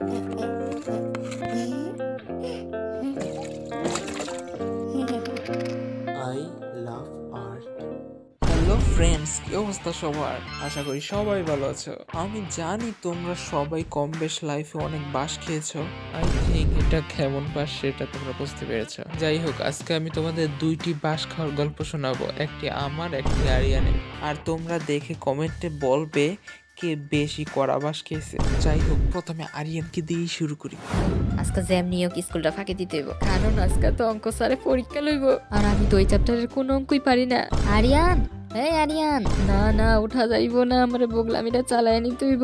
I love art. Hello friends, কি অবস্থা সবার? আশা করি সবাই ভালো আছো। আমি জানি তোমরা সবাই কম বেশ লাইফে অনেক বাস খেয়েছো। আই থিঙ্ক এটা কেমন বাস সেটা তোমরা বুঝতে পেরেছো। যাই হোক, আজকে আমি তোমাদের দুইটি বাস খাওয়ার গল্প শোনাবো, একটি আমার, একটি আরিয়ানের। আর তোমরা দেখে কমেন্টে বলবে কে বেশি কড়া বাস খেয়েছে। যাই হোক, প্রথমে আরিয়ানকে দিয়েই শুরু করি। আজকে জ্যাম নিয়েও কি স্কুলটা ফাঁকি দিতে হইব, কারণ আজকে তো অঙ্ক স্যারে পরীক্ষা লইব আর আমি তো ওই চ্যাপ্টারের কোনো অঙ্কই পারি না। আরিয়ান, এই আরিয়ান, না না উঠা যাইব না, আমার বগলামিটা চালায় নিতে হইব।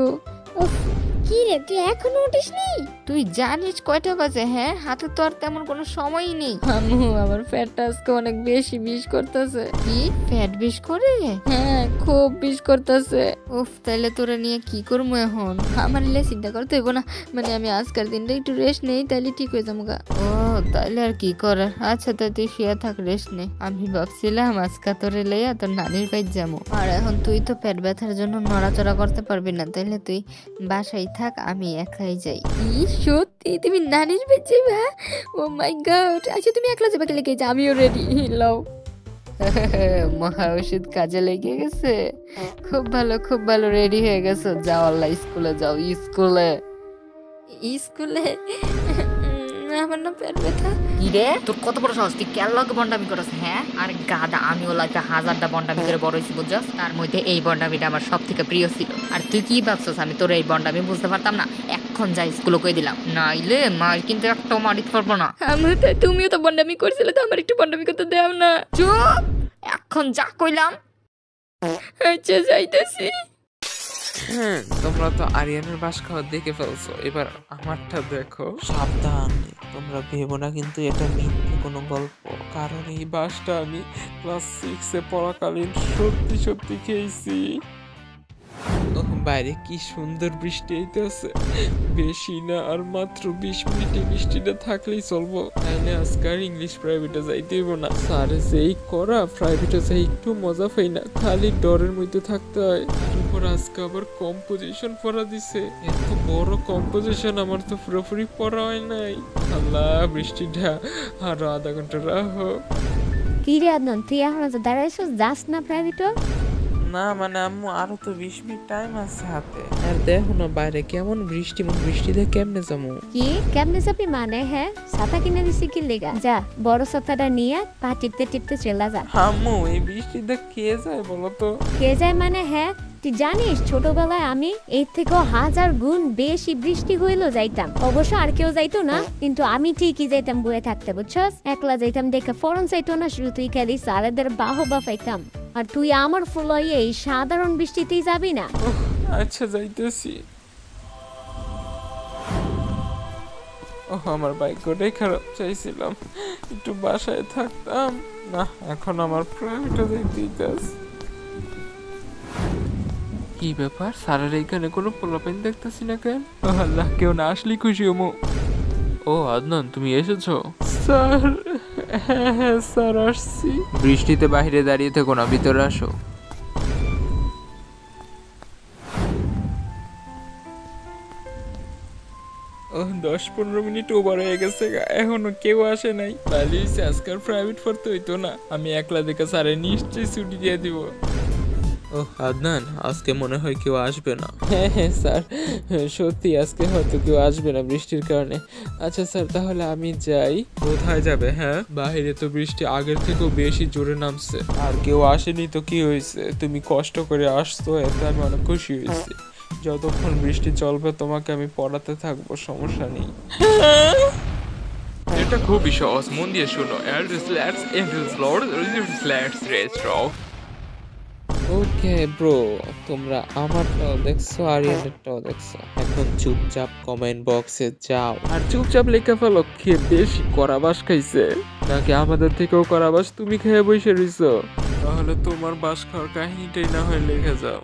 কি রে, তুই এখনো উঠিসনি? তুই জানিস কয়টা বাজে? হ্যাঁ, হাতে তো আর তেমন কোনো সময়ই নেই। আম্মু, আমার ফ্যাটটা আজকে অনেক বেশি বিষ করতেছে। কি ফ্যাট বিষ করে? হ্যাঁ, খুব বিষ করতেছে। উফ, তাইলে তোরা নিয়ে কি করবো এখন? আমার এলে চিন্তা করতে হইব না, মানে আমি আজকের দিনটা একটু রেস্ট নেই, তাইলে ঠিক হয়ে যাবো গা। ও তাইলে আর কি করার। আচ্ছা, তাই তুই শুয়ে থাক, রেস্ট নে। আমি ভাবছিলাম আজকে তোরে লইয়া তোর নানির বাইর যাবো, আর এখন তুই তো পেট ব্যথার জন্য নড়াচড়া করতে পারবি না, তাইলে তুই বাসায় থাক, আমি একাই যাই। কি সত্যি তুমি নানির বাইর যাইবা? ও মাই গড। আচ্ছা, তুমি একলা যাবে, লেগে যা, আমিও রেডি। লও। মহা ওষুধ কাজে লেগে গেছে। খুব ভালো, খুব ভালো, রেডি হয়ে গেছো। যাও, আল্লাহ, স্কুলে যাও। স্কুলে আমার না পেট ব্যথা। কি রে, তোর কত বড় সাহস? তুই কেন লগে বন্ডামি করছ? হ্যাঁ, আর গাদা, আমিও লাইফে হাজারটা বন্ডামি করে বড় হয়েছি, বুঝছস? তার মধ্যে এই বন্ডামিটা আমার সব থেকে প্রিয় ছিল। আর তুই কি ভাবছস আমি তোর এই বন্ডামি বুঝতে পারতাম না? এখন যাই স্কুলে কই দিলাম, নাইলে মার কিন্তু একটা মারিত পারবো না। তুমিও তো বন্ডামি করছিলে, তো আমার একটু বন্ডামি করতে দেও না। চুপ, এখন যা কইলাম। আচ্ছা, যাইতেছি। তোমরা তো আরিয়ানের বাস খাওয়া দেখে ফেলছো, এবার আমারটা দেখো। সাবধান, তোমরা ভেবো না কিন্তু এটা মিথ্যে কোনো গল্প, কারণ এই বাসটা আমি ক্লাস 6-এ পড়াকালীন সত্যি সত্যি খেয়েছি। বাইরে কি সুন্দর বৃষ্টি হইতেছে, বেশি না আর মাত্র 20 মিনিটে বৃষ্টিটা থাকলেই চলবো। তাইলে আজকে আর ইংলিশ প্রাইভেটে যাইতে হইব না। স্যারে যেই করা, প্রাইভেটে যাই একটু মজা পাই না, খালি ডরের মধ্যে থাকতে হয়। তারপর আজকে আবার কম্পোজিশন পড়া দিছে, এত বড় কম্পোজিশন আমার তো পুরোপুরি পড়া হয় নাই। আল্লাহ, বৃষ্টিটা আরো আধা ঘন্টা রাখো। কি রে আদনান, তুই এখন দাঁড়াইছ, যাস না প্রাইভেট? না মানে আম্মু, আরো তো 20 মিনিট টাইম আছে হাতে। আর দেখো না বাইরে কেমন বৃষ্টি, বৃষ্টিতে কেমনে যাবো? কি কেমনে যাবি মানে? হ্যাঁ, ছাতা কিনে দিছি কি লেগা? যা, বড় ছাতাটা নিয়ে পা টিপতে টিপতে চলে যা। আম্মু, এই বৃষ্টিতে কে যায় বলো তো? কে যায় মানে? হ্যাঁ, তুই জানিস ছোটবেলায় আমি এর থেকেও 1000 গুণ বেশি বৃষ্টি হইলো যাইতাম। অবশ্য আর কেউ যাইতো না, কিন্তু আমি ঠিকই যাইতাম বয়ে থাকতে, বুঝছস? একলা যাইতাম দেখে ফরন চাইতো না, শুধু তুই খালি স্যারেদের বাহবা পাইতাম। আর তুই আমার ফুলয়ে এই সাধারণ বৃষ্টিতেই যাবি না? আচ্ছা, যাইতেছি। আমার ভাগ্যটাই খারাপ, চাইছিলাম একটু বাসায় থাকতাম না, এখন আমার প্রাইভেটে যাইতে হইতাছে। কি ব্যাপার, স্যারের এইখানে কোনো পোলাপাইন দেখতেছি না কেন? আল্লাহ, কেউ না আসলে খুশি হমু। ও আদনান, তুমি এসেছো? স্যার? হ্যাঁ স্যার, আসছি। বৃষ্টিতে বাইরে দাঁড়িয়ে থেকো না, ভিতরে আসো। 10-15 মিনিট ওভার হয়ে গেছে, এখনো কেউ আসে নাই। তাহলে আজকাল প্রাইভেট পড়তে হইতো না, আমি একলা দেখে স্যারে নিশ্চয়ই ছুটি দিয়ে দিব। ও আদনান, আজকে মনে হয় কেউ আসবে না। হ্যাঁ হ্যাঁ স্যার, সত্যি আজকে হয়তো কেউ আসবে না বৃষ্টির কারণে। আচ্ছা স্যার, তাহলে আমি যাই। কোথায় যাবে? হ্যাঁ, বাইরে তো বৃষ্টি আগের থেকেও বেশি জোরে নামছে, আর কেউ আসেনি তো কি হয়েছে? তুমি কষ্ট করে আসছো, এতে আমি অনেক খুশি হয়েছি। যতক্ষণ বৃষ্টি চলবে তোমাকে আমি পড়াতে থাকবো, সমস্যা নেই। এটা খুবই সহজ, মন দিয়ে শোনো। ওকে ব্রো, তোমরা আমারটাও দেখছো, আরিয়ানেরটাও দেখছো, এখন চুপচাপ কমেন্ট বক্সে যাও আর চুপচাপ লিখে ফেলো কে বেশি কড়াবাস খাইছে, নাকি আমাদের থেকেও কড়াবাস তুমি খেয়ে বসে রইছো। তাহলে তোমার বাস খাওয়ার কাহিনীটাই না হয় লিখে যাও।